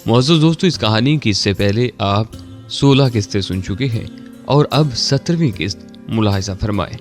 मौजूद दोस्तों, इस कहानी की इससे पहले आप 16 किस्तें सुन चुके हैं और अब 17वीं किस्त मुलाहिजा फरमाए।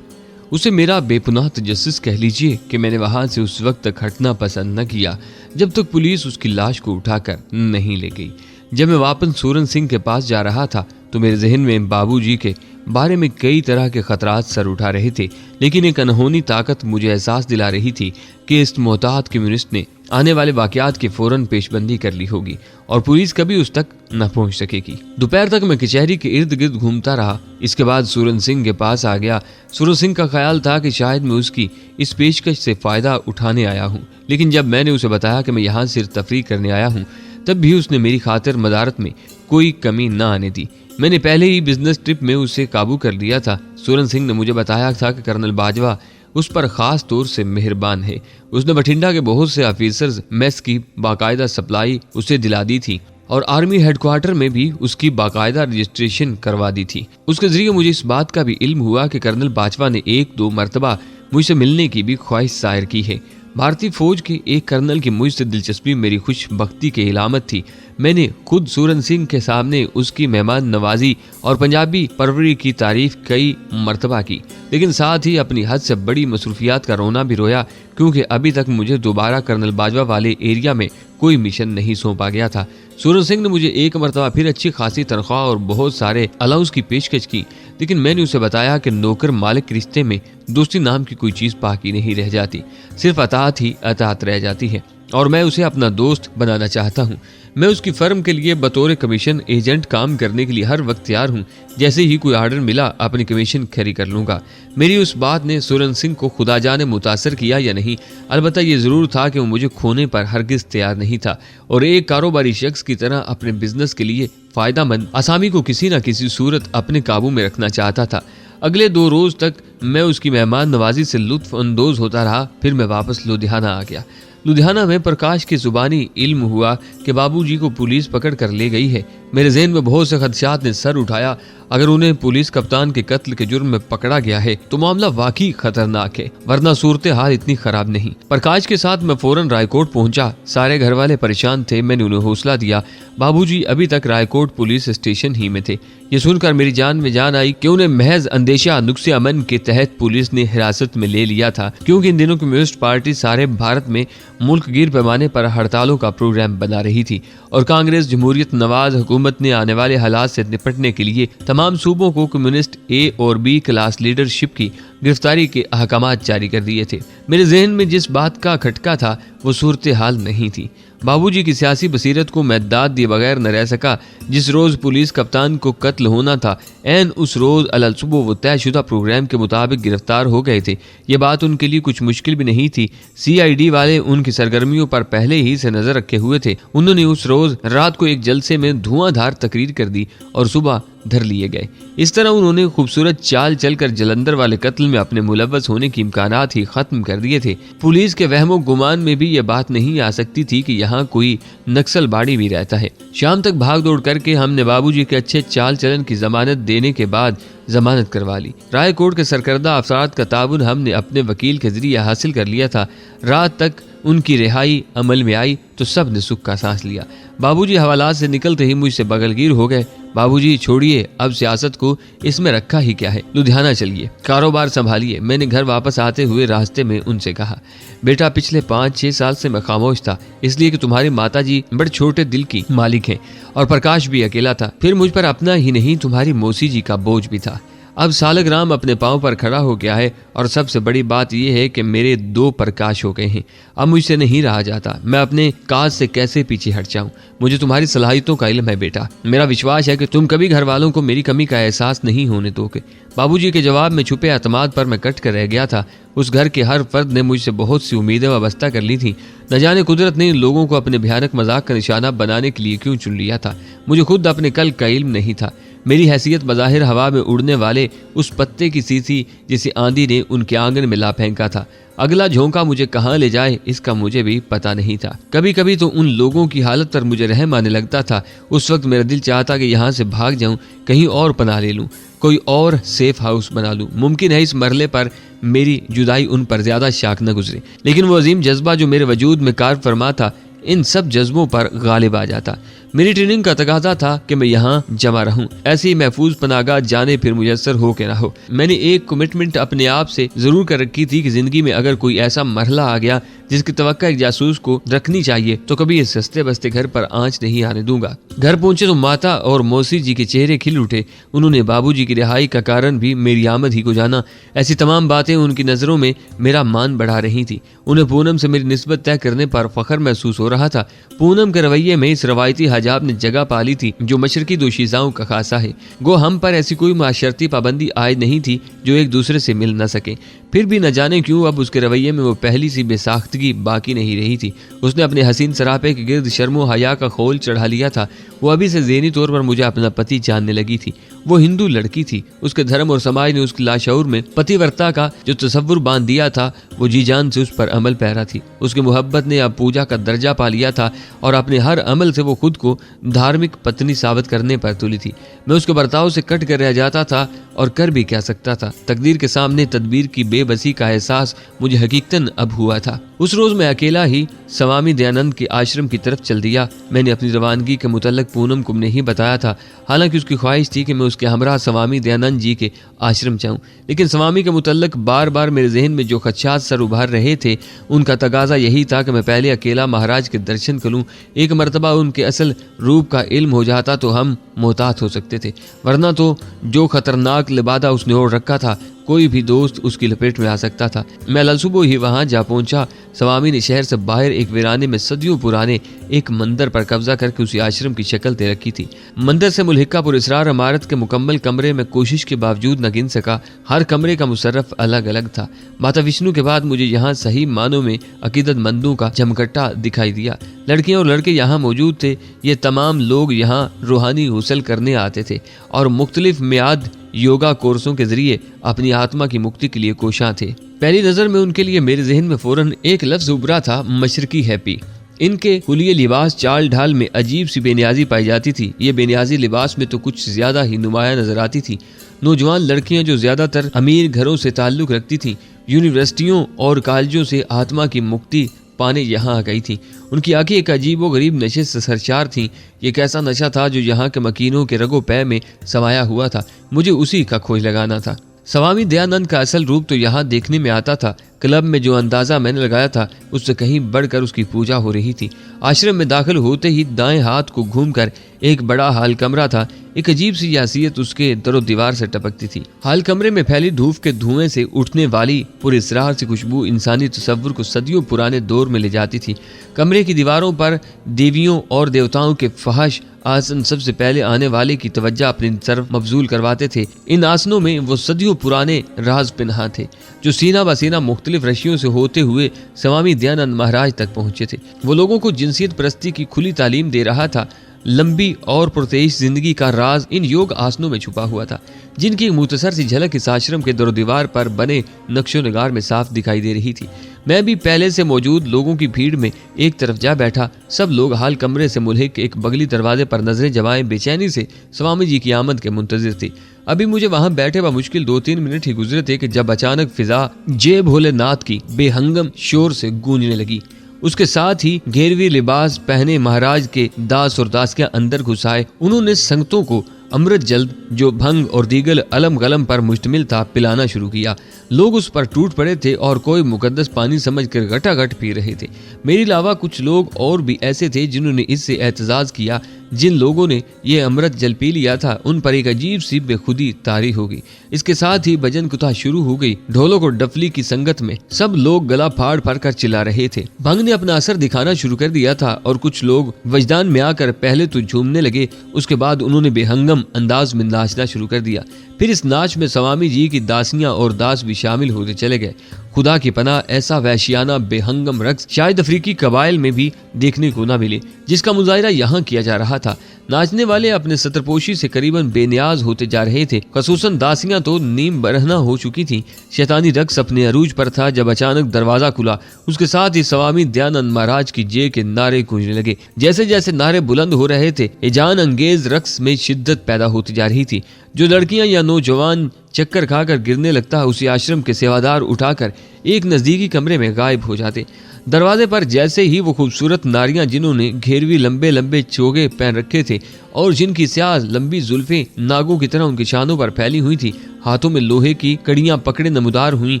उसे मेरा बेपुनाह तजस्सुस कह लीजिए कि मैंने वहां से उस वक्त तक हटना पसंद न किया जब तक पुलिस उसकी लाश को उठाकर नहीं ले गई। जब मैं वापस सूरन सिंह के पास जा रहा था तो मेरे जहन में बाबूजी के बारे में कई तरह के खतरात सर उठा रहे थे, लेकिन एक अनहोनी ताकत मुझे एहसास दिला रही थी कि इस मोहतात कम्युनिस्ट ने आने वाले वाकयात की फौरन पेशबंदी कर ली होगी और पुलिस कभी उस तक न पहुंच सकेगी। दोपहर तक मैं कचहरी के इर्द गिर्द घूमता रहा। इसके बाद सूरन सिंह के पास आ गया। सूरन सिंह का ख्याल था कि शायद मैं उसकी इस पेशकश से फायदा उठाने आया हूँ, लेकिन जब मैंने उसे बताया कि मैं यहाँ सिर्फ तफरीह करने आया हूँ, तब भी उसने मेरी खातिर मदारत में कोई कमी न आने दी। मैंने पहले ही बिजनेस ट्रिप में उसे काबू कर लिया था। सूरन सिंह ने मुझे बताया था कि कर्नल बाजवा उस पर खास तौर से मेहरबान है। उसने बठिंडा के बहुत से ऑफिसर्स मेस की बाकायदा सप्लाई उसे दिला दी थी और आर्मी हेडक्वार्टर में भी उसकी बाकायदा रजिस्ट्रेशन करवा दी थी। उसके जरिए मुझे इस बात का भी इल्म हुआ कि कर्नल बाजवा ने 1-2 मरतबा मुझसे मिलने की भी ख्वाहिश जाहिर की है। भारतीय फौज के एक कर्नल की मुझसे दिलचस्पी मेरी खुशबख्ती की इलामत थी। मैंने खुद सूरन सिंह के सामने उसकी मेहमान नवाजी और पंजाबी परवरी की तारीफ कई मरतबा की, लेकिन साथ ही अपनी हद से बड़ी मसरूफियात का रोना भी रोया, क्योंकि अभी तक मुझे दोबारा कर्नल बाजवा वाले एरिया में कोई मिशन नहीं सौंपा गया था। सूरन सिंह ने मुझे एक मरतबा फिर अच्छी खासी तनख्वाह और बहुत सारे अलाउंस की पेशकश की, लेकिन मैंने उसे बताया कि नौकर मालिक रिश्ते में दोस्ती नाम की कोई चीज बाकी नहीं रह जाती, सिर्फ अतात ही अतात रह जाती है और मैं उसे अपना दोस्त बनाना चाहता हूँ। मैं उसकी फर्म के लिए बतौर कमीशन एजेंट काम करने के लिए हर वक्त तैयार हूँ। जैसे ही कोई ऑर्डर मिला अपनी कमीशन खरी कर लूंगा। मेरी उस बात ने सूरन सिंह को खुदा जाने मुतासर किया या नहीं, अलबत्ता ये जरूर था कि वो मुझे खोने पर हरगिज तैयार नहीं था और एक कारोबारी शख्स की तरह अपने बिजनेस के लिए फायदामंद आसामी को किसी न किसी सूरत अपने काबू में रखना चाहता था। अगले 2 रोज तक मैं उसकी मेहमान नवाजी से लुत्फ अंदोज होता रहा। फिर मैं वापस लुधियाना आ गया। लुधियाना में प्रकाश की जुबानी इल्म हुआ कि बाबूजी को पुलिस पकड़ कर ले गई है। मेरे ज़हन में बहुत से खदशात ने सर उठाया। अगर उन्हें पुलिस कप्तान के कत्ल के जुर्म में पकड़ा गया है तो मामला वाकई खतरनाक है, वरना सूरत हाल इतनी खराब नहीं। प्रकाश के साथ मैं फौरन रायकोट पहुंचा। सारे घर वाले परेशान थे। मैंने उन्हें हौसला दिया। बाबूजी अभी तक रायकोट पुलिस स्टेशन ही में थे। ये सुनकर मेरी जान में जान आई कि उन्हें महज अंदेशा नुक्से अमन के तहत पुलिस ने हिरासत में ले लिया था, क्योंकि इन दिनों कम्युनिस्ट पार्टी सारे भारत में मुल्क गिर पैमाने पर हड़तालों का प्रोग्राम बना रही थी और कांग्रेस जमहूरियत नवाज हुकूमत ने आने वाले हालात से निपटने के लिए तमाम सूबों को कम्युनिस्ट ए और बी क्लास लीडरशिप की गिरफ्तारी के अहकामात जारी कर दिए थे। मेरे जहन में जिस बात का खटका था वो सूरत हाल नहीं थी। बाबूजी की सियासी बसीरत को मैं दाद दिए बगैर न रह सका। जिस रोज पुलिस कप्तान को कत्ल होना था, ऐन उस रोज अलल सुबह वो तयशुदा प्रोग्राम के मुताबिक गिरफ्तार हो गए थे। ये बात उनके लिए कुछ मुश्किल भी नहीं थी। CID वाले उनकी सरगर्मियों पर पहले ही से नजर रखे हुए थे। उन्होंने उस रोज रात को एक जलसे में धुआंधार तकरीर कर दी और सुबह धर लिए गए। इस तरह उन्होंने खूबसूरत चाल चलकर जलंधर वाले कत्ल में अपने मुलव्वस होने की इम्कानात ही खत्म कर दिए थे। पुलिस के वहमो गुमान में भी यह बात नहीं आ सकती थी कि यहाँ कोई नक्सल बाड़ी भी रहता है। शाम तक भाग दौड़ करके हमने बाबूजी के अच्छे चाल चलन की जमानत देने के बाद जमानत करवा ली। रायकोट के सरकर्दा अफसरात का ताबुन हमने अपने वकील के जरिए हासिल कर लिया था। रात तक उनकी रिहाई अमल में आई तो सब ने सुख का सांस लिया। बाबूजी हवालात से निकलते ही मुझसे बगलगीर हो गए। बाबूजी छोड़िए, अब सियासत को इसमें रखा ही क्या है, लुधियाना चलिए, कारोबार संभालिए। मैंने घर वापस आते हुए रास्ते में उनसे कहा, बेटा पिछले 5-6 साल से मैं खामोश था, इसलिए कि तुम्हारी माताजी बड़े छोटे दिल की मालिक हैं और प्रकाश भी अकेला था। फिर मुझ पर अपना ही नहीं तुम्हारी मौसी जी का बोझ भी था। अब सालग्राम अपने पांव पर खड़ा हो गया है और सबसे बड़ी बात यह है कि मेरे 2 प्रकाश हो गए हैं। अब मुझसे नहीं रहा जाता। मैं अपने काज से कैसे पीछे हट जाऊं। मुझे तुम्हारी सलाहियतों का इल्म है बेटा। मेरा विश्वास है कि तुम कभी घर वालों को मेरी कमी का एहसास नहीं होने दोगे। बाबूजी के जवाब में छुपे एतमाद पर मैं कट कर रह गया था। उस घर के हर फर्द ने मुझसे बहुत सी उम्मीदें वाबस्ता कर ली थी। न जाने कुदरत ने इन लोगों को अपने भयानक मजाक का निशाना बनाने के लिए क्यों चुन लिया था। मुझे खुद अपने कल का इल्म नहीं था। मेरी हैसियत बज़ाहिर हवा में उड़ने वाले उस पत्ते की सी थी जिसे आंधी ने उनके आंगन में ला फेंका था। अगला झोंका मुझे कहाँ ले जाए इसका मुझे भी पता नहीं था। कभी कभी तो उन लोगों की हालत पर मुझे रहम आने लगता था। उस वक्त मेरा दिल चाहता कि यहाँ से भाग जाऊं, कहीं और पनाह ले लूं, कोई और सेफ हाउस बना लूं। मुमकिन है इस मरले पर मेरी जुदाई उन पर ज्यादा शाक न गुजरे, लेकिन वो अजीम जज्बा जो मेरे वजूद में कार फरमा था इन सब जज्बों पर गालिब आ जाता। मेरी ट्रेनिंग का तकाजा था कि मैं यहाँ जमा रहूं, ऐसी महफूज पनाहगाह जाने फिर मुयस्सर हो के ना हो। मैंने एक कमिटमेंट अपने आप से जरूर कर रखी थी कि जिंदगी में अगर कोई ऐसा मरहला आ गया जिसकी तवक्का एक जासूस को रखनी चाहिए तो कभी इस सस्ते बस्ते घर पर आंच नहीं आने दूंगा। घर पहुंचे तो माता और मौसी जी के चेहरे खिल उठे। उन्होंने बाबूजी की रिहाई का कारण भी मेरी आमद ही को जाना। ऐसी तमाम बातें उनकी नजरों में मेरा मान बढ़ा रही थी। उन्हें पूनम से मेरी निस्बत तय करने पर फख्र महसूस हो रहा था। पूनम के रवैये में इस रवायती हजाब ने जगह पा ली थी जो मशरकी दोशीज़ाओं का खासा है। गो हम पर ऐसी कोई माशरती पाबंदी आयद नहीं थी जो एक दूसरे से मिल न सके। फिर भी न जाने क्यों अब उसके रवैये में वो पहली सी बेसाख्तगी बाकी नहीं रही थी। उसने अपने हसीन सरापे के गिर्द शर्मो हया का खोल चढ़ा लिया था। वो अभी से ज़हनी तौर पर मुझे अपना पति जानने लगी थी। वो हिंदू लड़की थी। उसके धर्म और समाज ने उसकी लाशऊर में पतिव्रता का जो तसव्वुर बांध दिया था वो जी जान से उस पर अमल पैरा थी। उसकी मोहब्बत ने अब पूजा का दर्जा पा लिया था और अपने हर अमल से वो खुद को धार्मिक पत्नी साबित करने पर तुली थी। मैं उसके बर्ताव से कट कर रह जाता था और कर भी क्या सकता था। तकदीर के सामने तदबीर की बेबसी का एहसास मुझे हकीकतन अब हुआ था। उस रोज मैं अकेला ही स्वामी दयानंद के आश्रम की तरफ चल दिया। मैंने अपनी रवानगी के मुतल्लिक पूनम को नहीं बताया था, हालांकि उसकी ख्वाहिश थी कि मैं उसके हमरा स्वामी दयानंद जी के आश्रम जाऊं। लेकिन स्वामी के मुतल्लिक बार बार मेरे जहन में जो खदशात सर उभार रहे थे उनका तगाजा यही था कि मैं पहले अकेला महाराज के दर्शन कर लूं। एक मरतबा उनके असल रूप का इल्म हो जाता तो हम मोहतात हो सकते थे, वरना तो जो खतरनाक लिबादा उसने ओढ़ रखा था कोई भी दोस्त उसकी लपेट में आ सकता था। मैं लसुबो ही वहां जा पहुंचा। स्वामी ने शहर से बाहर एक वीराने में सदियों पुराने एक मंदिर पर कब्जा करके उसी आश्रम की शक्ल दे रखी थी। मंदिर से मुल्हिका पुरस्रार इमारत के मुकम्मल कमरे में कोशिश के बावजूद न गिन सका। हर कमरे का मुसर्रफ अलग अलग था। माता विष्णु के बाद मुझे यहाँ सही मानों में अकीदतमंदों का जमघटा दिखाई दिया। लड़कियां और लड़के यहाँ मौजूद थे। ये तमाम लोग यहाँ रूहानी हुसल करने आते थे और मुख्तलिफ मियाद योगा कोर्सों के जरिए अपनी आत्मा की मुक्ति के लिए कोशां थे। पहली नजर में उनके लिए मेरे जहन में फौरन एक लफ्ज उभरा था, मशरकी हैप्पी। इनके हुलिये लिबास चाल ढाल में अजीब सी बेनियाजी पाई जाती थी। ये बेनियाजी लिबास में तो कुछ ज्यादा ही नुमाया नजर आती थी। नौजवान लड़कियां जो ज्यादातर अमीर घरों से ताल्लुक रखती थीं, यूनिवर्सिटियों और कॉलेजों से आत्मा की मुक्ति पाने यहाँ आ गई थी। उनकी आंखें एक अजीब व गरीब नशे से सरशार थीं। ये कैसा नशा था जो यहाँ के मकीनों के रगो पै में समाया हुआ था। मुझे उसी का खोज लगाना था। स्वामी दयानंद का असल रूप तो यहाँ देखने में आता था। क्लब में जो अंदाजा मैंने लगाया था उससे कहीं बढ़कर उसकी पूजा हो रही थी। आश्रम में दाखिल होते ही दाएं हाथ को घूमकर एक बड़ा हाल कमरा था। एक अजीब सी यासियत उसके दरो दीवार से टपकती थी। हाल कमरे में फैली धूप के धुएं से उठने वाली पुरस्रार सी खुशबू इंसानी तसव्वुर को सदियों पुराने दौर में ले जाती थी। कमरे की दीवारों पर देवियों और देवताओं के फहश आसन सबसे पहले आने वाले की तवज्जो अपनी तरफ मबजूल करवाते थे। इन आसनों में वो सदियों पुराने राज पिन्हा थे जो सीना बसीना मुख्तलिफ रशियों से होते हुए स्वामी दयानंद महाराज तक पहुंचे थे। वो लोगों को जिनसियत परस्ती की खुली तालीम दे रहा था। लंबी और पुरतेश जिंदगी का राज इन योग आसनों में छुपा हुआ था, जिनकी एक मुख्तसर सी झलक इस आश्रम के दरो दीवार पर बने नक्शो निगार में साफ दिखाई दे रही थी। मैं भी पहले से मौजूद लोगों की भीड़ में एक तरफ जा बैठा। सब लोग हाल कमरे से मुल्हिक एक बगली दरवाजे पर नजरें जमाए बेचैनी से स्वामी जी की आमद के मुंतजिर थे। अभी मुझे वहां बैठे मुश्किल 2-3 मिनट ही गुजरे थे कि जब अचानक फिजा जय भोलेनाथ की बेहंगम शोर से गूंजने लगी। उसके साथ ही घेरवी लिबास पहने महाराज के दास और दासियां अंदर घुस आए। उन्होंने संगतों को अमृत जल्द जो भंग और दीगर अलम गलम पर मुश्तमिल था पिलाना शुरू किया। लोग उस पर टूट पड़े थे और कोई मुकद्दस पानी समझकर घटाघट पी रहे थे। मेरे अलावा कुछ लोग और भी ऐसे थे जिन्होंने इससे एतजाज किया। जिन लोगों ने ये अमृत जल पी लिया था उन पर एक अजीब सी बेखुदी तारी हो गई। इसके साथ ही भजन कुथा शुरू हो गई। ढोलक और डफली की संगत में सब लोग गला फाड़ फाड़ कर चिल्ला रहे थे। भंग ने अपना असर दिखाना शुरू कर दिया था और कुछ लोग वजदान में आकर पहले तो झूमने लगे, उसके बाद उन्होंने बेहंगम अंदाज में नाचना शुरू कर दिया। फिर इस नाच में स्वामी जी की दासियां और दास भी शामिल होते चले गए। खुदा की पनाह, ऐसा वहशियाना बेहंगम रक्स शायद अफ्रीकी कबाइल में भी देखने को न मिले जिसका मुजाहिरा यहाँ किया जा रहा था। नाचने वाले अपने सतरपोशी से करीबन बेनियाज होते जा रहे थे। खसूसन दासियां तो नीम बरहना हो चुकी थीं। शैतानी रक्स अपने अरूज पर था जब अचानक दरवाजा खुला। उसके साथ ही स्वामी दयानंद महाराज की जय के नारे गूंजने लगे। जैसे जैसे नारे बुलंद हो रहे थे हिजान अंगेज रक्स में शिद्दत पैदा होती जा रही थी। जो लड़कियां या नौजवान चक्कर खाकर गिरने लगता उसी आश्रम के सेवादार उठाकर एक नजदीकी कमरे में गायब हो जाते। दरवाजे पर जैसे ही वो खूबसूरत नारियां जिन्होंने घेरवी लंबे लंबे चोगे पहन रखे थे और जिनकी स्याह लंबी जुल्फें नागों की तरह उनके शानों पर फैली हुई थी, हाथों में लोहे की कड़ियां पकड़े नमूदार हुई,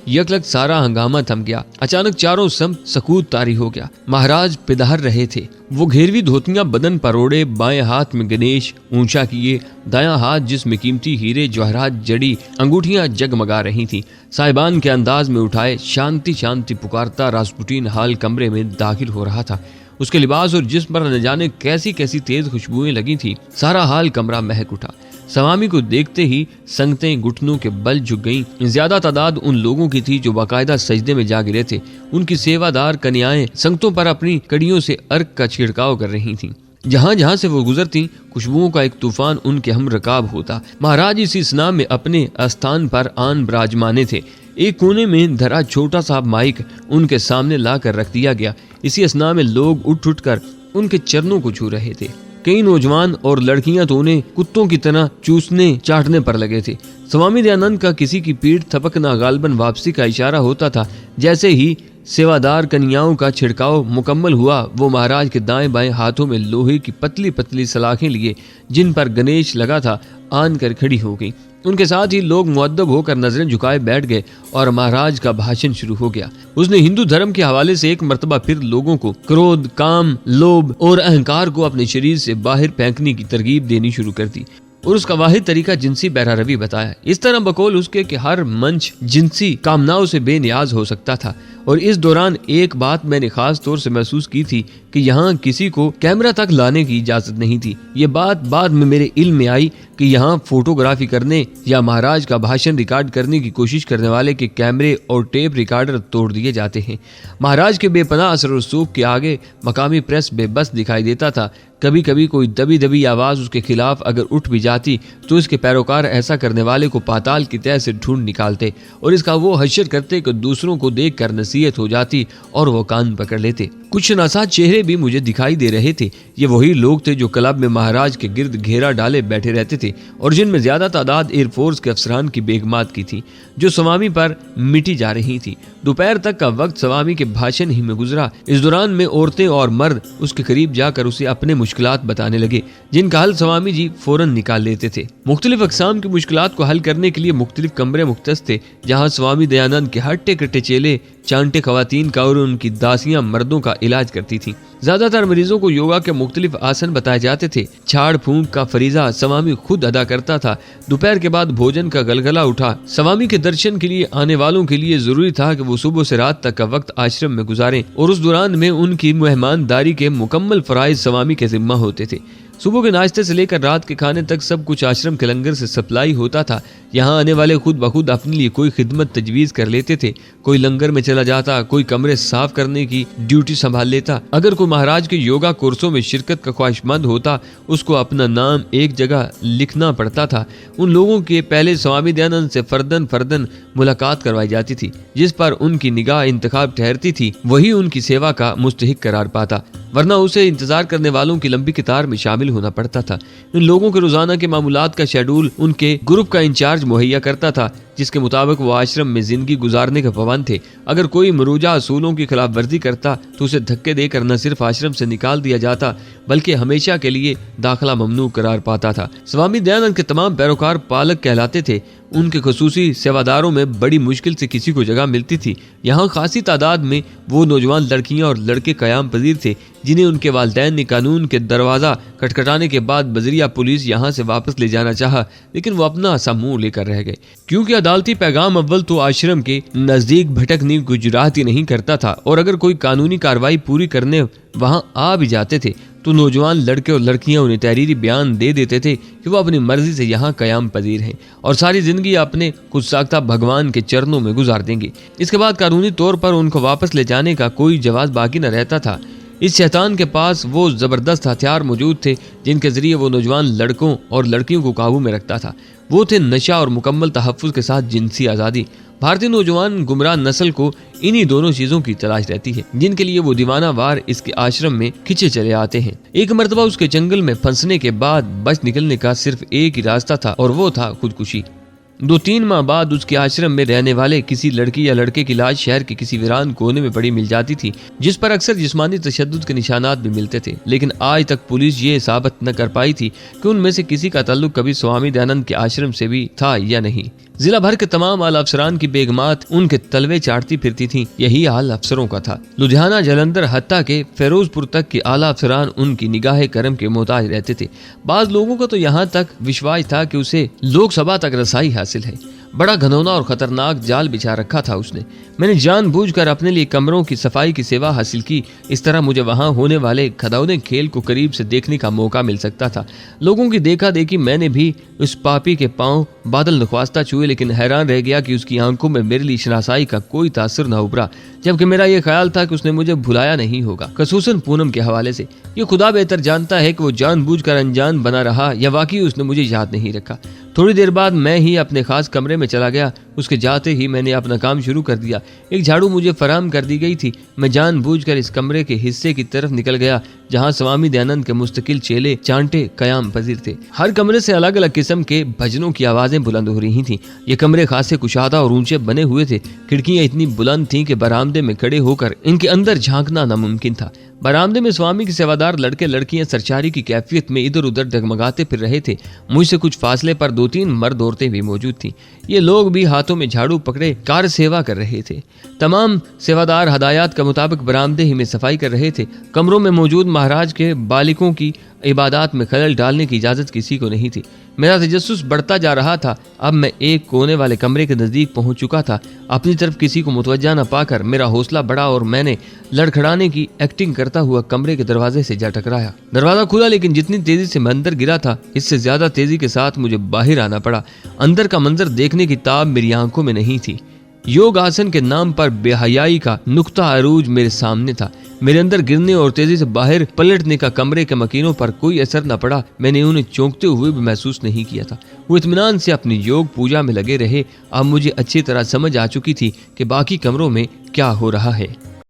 यकलक सारा हंगामा थम गया। अचानक चारों समत सकूत तारी हो गया। महाराज पिदहर रहे थे। वो घेरवी धोतियां बदन पर ओढ़े, बाएं हाथ में गणेश ऊंचा किए, दायां हाथ जिसमें कीमती हीरे जवाहरात जड़ी अंगूठियां जगमगा रही थीं, साहिबान के अंदाज में उठाए शांति शांति पुकारता रासपुटीन हाल कमरे में दाखिल हो रहा था। उसके लिबास और जिस्म पर न जाने कैसी कैसी तेज खुशबुएं लगी थी। सारा हाल कमरा महक उठा। स्वामी को देखते ही संगतें घुटनों के बल झुक गईं। ज्यादा तादाद उन लोगों की थी जो बाकायदा सजदे में जा गिरे थे। उनकी सेवादार कन्याएं संगतों पर अपनी कड़ियों से अर्क का छिड़काव कर रही थीं। जहां जहां से वो गुजरती, खुशबुओं का एक तूफान उनके हम रकाब होता। महाराज इसी स्नान में अपने स्थान पर आन विराजमाने थे। एक कोने में धरा छोटा सा माइक उनके सामने ला कर रख दिया गया। इसी स्नान में लोग उठ उठ कर उनके चरणों को छू रहे थे। कई नौजवान और लड़कियां तो उन्हें कुत्तों की तरह चूसने चाटने पर लगे थे। स्वामी दयानंद का किसी की पीठ थपकना गालबन वापसी का इशारा होता था। जैसे ही सेवादार कन्याओं का छिड़काव मुकम्मल हुआ, वो महाराज के दाएं बाएं हाथों में लोहे की पतली पतली सलाखें लिए जिन पर गणेश लगा था आन कर खड़ी हो गई। उनके साथ ही लोग मुअद्दब होकर नजरें झुकाए बैठ गए और महाराज का भाषण शुरू हो गया। उसने हिंदू धर्म के हवाले से एक मर्तबा फिर लोगों को क्रोध, काम, लोभ और अहंकार को अपने शरीर से बाहर फेंकने की तरगीब देनी शुरू कर दी और उसका वाहिद तरीका जिनसी बहरारवी बताया। इस तरह बकौल उसके कि हर मंच जिनसी कामनाओं से बेनियाज हो सकता था। और इस दौरान एक बात मैंने खास तौर से महसूस की थी कि यहाँ किसी को कैमरा तक लाने की इजाजत नहीं थी। ये बात बाद में मेरे इल्म में आई कि यहाँ फोटोग्राफी करने या महाराज का भाषण रिकॉर्ड करने की कोशिश करने वाले के कैमरे और टेप रिकॉर्डर तोड़ दिए जाते हैं। महाराज के बेपनाह असर रसूख के आगे मकामी प्रेस बेबस दिखाई देता था। कभी कभी कोई दबी दबी आवाज उसके खिलाफ अगर उठ भी जाती तो इसके पैरोकार ऐसा करने वाले को पाताल की तह से ढूंढ निकालते और इसका वो हश्र करते कि दूसरों को देख कर नसीहत हो जाती और वो कान पकड़ लेते। कुछ नासाज चेहरे भी मुझे दिखाई दे रहे थे। ये वही लोग थे जो क्लब में महाराज के गिर्द घेरा डाले बैठे रहते थे और जिनमें ज्यादा तादाद एयरफोर्स के अफसरान की बेगमात की थी जो स्वामी पर मिटी जा रही थी। दोपहर तक का वक्त स्वामी के भाषण ही में गुजरा। इस दौरान में औरतें और मर्द उसके करीब जाकर उसे अपने मुश्किलात बताने लगे जिनका हल स्वामी जी फौरन निकाल लेते थे। मुख्तलिफ अकसाम की मुश्किलात को हल करने के लिए मुख्तलिफ कमरे मुख्तस थे जहाँ स्वामी दयानंद के हट्टे कट्टे चेले चांटे खवातीन का और उनकी दासियां मर्दों का इलाज करती थी। ज्यादातर मरीजों को योगा के मुख्तलिफ आसन बताए जाते थे। झाड़ फूंक का फरीजा स्वामी खुद अदा करता था। दोपहर के बाद भोजन का गलगला उठा। स्वामी के दर्शन के लिए आने वालों के लिए जरूरी था कि वो सुबह से रात तक का वक्त आश्रम में गुजारें और उस दौरान में उनकी मेहमानदारी के मुकम्मल फराइज स्वामी के जिम्मा होते थे। सुबह के नाश्ते से लेकर रात के खाने तक सब कुछ आश्रम के लंगर से सप्लाई होता था। यहाँ आने वाले खुद बखुद अपने लिए कोई खिदमत तजवीज़ कर लेते थे। कोई लंगर में चला जाता, कोई कमरे साफ करने की ड्यूटी संभाल लेता। अगर कोई महाराज के योगा कोर्सों में शिरकत का ख्वाहिशमंद होता, उसको अपना नाम एक जगह लिखना पड़ता था। उन लोगों के पहले स्वामी दयानंद से फर्दन फर्दन मुलाकात करवाई जाती थी। जिस पर उनकी निगाह इंतखाब ठहरती थी वही उनकी सेवा का मुस्तहिक करार पाता, वरना उसे इंतजार करने वालों की लंबी कतार में शामिल होना पड़ता था। इन लोगों के रोजाना के मामूलात का शेड्यूल उनके ग्रुप का इंचार्ज मुहैया करता था, जिसके मुताबिक वो आश्रम में जिंदगी गुजारने के पाबंद थे। अगर कोई मरूजा असूलों की खिलाफ वर्जी करता तो उसे धक्के देकर न सिर्फ आश्रम से निकाल दिया जाता बल्कि हमेशा के लिए दाखिला ममनू करार पाता था। स्वामी दयानंद के तमाम पैरोकार पालक कहलाते थे। उनके खसूसी सेवादारों में बड़ी मुश्किल से किसी को जगह मिलती थी। यहाँ खासी तादाद में वो नौजवान लड़कियां और लड़के कयाम पजीर थे जिन्हें उनके वालिदैन ने कानून के दरवाजा खटखटाने के बाद बजरिया पुलिस यहाँ से वापस ले जाना चाहा, लेकिन वो अपना सा मुंह लेकर रह गए, क्योंकि अदालती पैगाम अव्वल तो आश्रम के नजदीक भटकने की गुजरात ही नहीं करता था और अगर कोई कानूनी कार्रवाई पूरी करने वहाँ आ भी जाते थे तो नौजवान लड़के और लड़कियां उन्हें तहरीरी बयान दे देते थे कि वो अपनी मर्जी से यहाँ कयाम पजीर हैं और सारी जिंदगी अपने खुद साख्ता भगवान के चरणों में गुजार देंगे। इसके बाद कानूनी तौर पर उनको वापस ले जाने का कोई जवाब बाकी न रहता था। इस शैतान के पास वो जबरदस्त हथियार मौजूद थे जिनके जरिए वो नौजवान लड़कों और लड़कियों को काबू में रखता था। वो थे नशा और मुकम्मल तहफ़्फ़ुज़ के साथ जिनसी आज़ादी। भारतीय नौजवान गुमराह नस्ल को इन्हीं दोनों चीजों की तलाश रहती है जिनके लिए वो दीवाना वार इसके आश्रम में खिंचे चले आते हैं। एक मर्तबा उसके जंगल में फंसने के बाद बच निकलने का सिर्फ एक ही रास्ता था और वो था खुदकुशी। 2-3 माह बाद उसके आश्रम में रहने वाले किसी लड़की या लड़के की लाश शहर के किसी वीरान कोने में पड़ी मिल जाती थी, जिस पर अक्सर जिस्मानी तशद्दुद के निशानात भी मिलते थे। लेकिन आज तक पुलिस ये साबित न कर पाई थी कि उनमें से किसी का ताल्लुक कभी स्वामी दयानंद के आश्रम से भी था या नहीं। जिला भर के तमाम आला अफसरान की बेगमात उनके तलवे चाटती फिरती थीं। यही हाल अफसरों का था। लुधियाना, जालंधर, हत्ता के फिरोजपुर तक के आला अफसरान उनकी निगाह करम के मोहताज रहते थे। बाज लोगों को तो यहाँ तक विश्वास था कि उसे लोकसभा तक रसाई हासिल है। बड़ा घनौना और खतरनाक जाल बिछा रखा था उसने। मैंने जानबूझकर अपने लिए कमरों की सफाई की सेवा हासिल की। इस तरह मुझे वहां होने वाले खदौने खेल को करीब से देखने का मौका मिल सकता था। लोगों की देखा देखी मैंने भी उस पापी के पांव बादल नख्वास्ता छुए, लेकिन हैरान रह गया कि उसकी आंखों में मेरे लिए शनासाई का कोई तासर न उभरा, जबकि मेरा यह ख्याल था कि उसने मुझे भुलाया नहीं होगा। खसूसन पूनम के हवाले से ये खुदा बेहतर जानता है कि वो जानबूझकर अनजान बना रहा या वाकई उसने मुझे याद नहीं रखा। थोड़ी देर बाद मैं ही अपने खास कमरे में चला गया। उसके जाते ही मैंने अपना काम शुरू कर दिया। एक झाड़ू मुझे फराहम कर दी गई थी। मैं जानबूझकर इस कमरे के हिस्से की तरफ निकल गया जहां स्वामी दयानंद के मुस्तकिल चेले चांटे कयाम पजीर थे। हर कमरे से अलग अलग किस्म के भजनों की आवाजें बुलंद हो रही थीं। ये कमरे खासे कुशादा और ऊंचे बने हुए थे। खिड़कियां इतनी बुलंद थीं कि बरामदे में खड़े होकर इनके अंदर झांकना नामुमकिन था। बरामदे में स्वामी के सेवादार लड़के लड़कियां सरचारी की कैफियत में इधर उधर डगमगाते फिर रहे थे। मुझसे कुछ फासले पर 2-3 मर्द औरतें भी मौजूद थीं। ये लोग भी हाथों में झाड़ू पकड़े कार सेवा कर रहे थे। तमाम सेवादार हदायत के मुताबिक बरामदे ही में सफाई कर रहे थे। कमरों में मौजूद महाराज के बालिकों की इबादत में खलल डालने की इजाजत किसी को नहीं थी। मेरा तजस्सुस बढ़ता जा रहा था। अब मैं एक कोने वाले कमरे के नजदीक पहुंच चुका था। अपनी तरफ किसी को मुतवज्जा न पाकर मेरा हौसला बढ़ा और मैंने लड़खड़ाने की एक्टिंग करता हुआ कमरे के दरवाजे से जा टकराया। दरवाजा खुला, लेकिन जितनी तेजी से मैं अंदर गिरा था इससे ज्यादा तेजी के साथ मुझे बाहर आना पड़ा। अंदर का मंजर देखने की ताब मेरी आंखों में नहीं थी। योग आसन के नाम पर बेहयाई का नुक्ता अरूज मेरे सामने था। मेरे अंदर गिरने और तेजी से बाहर पलटने का कमरे के मकीनों पर कोई असर न पड़ा। मैंने उन्हें चौंकते हुए भी महसूस नहीं किया था। वो इत्मीनान से अपनी योग पूजा में लगे रहे। अब मुझे अच्छी तरह समझ आ चुकी थी कि बाकी कमरों में क्या हो रहा है।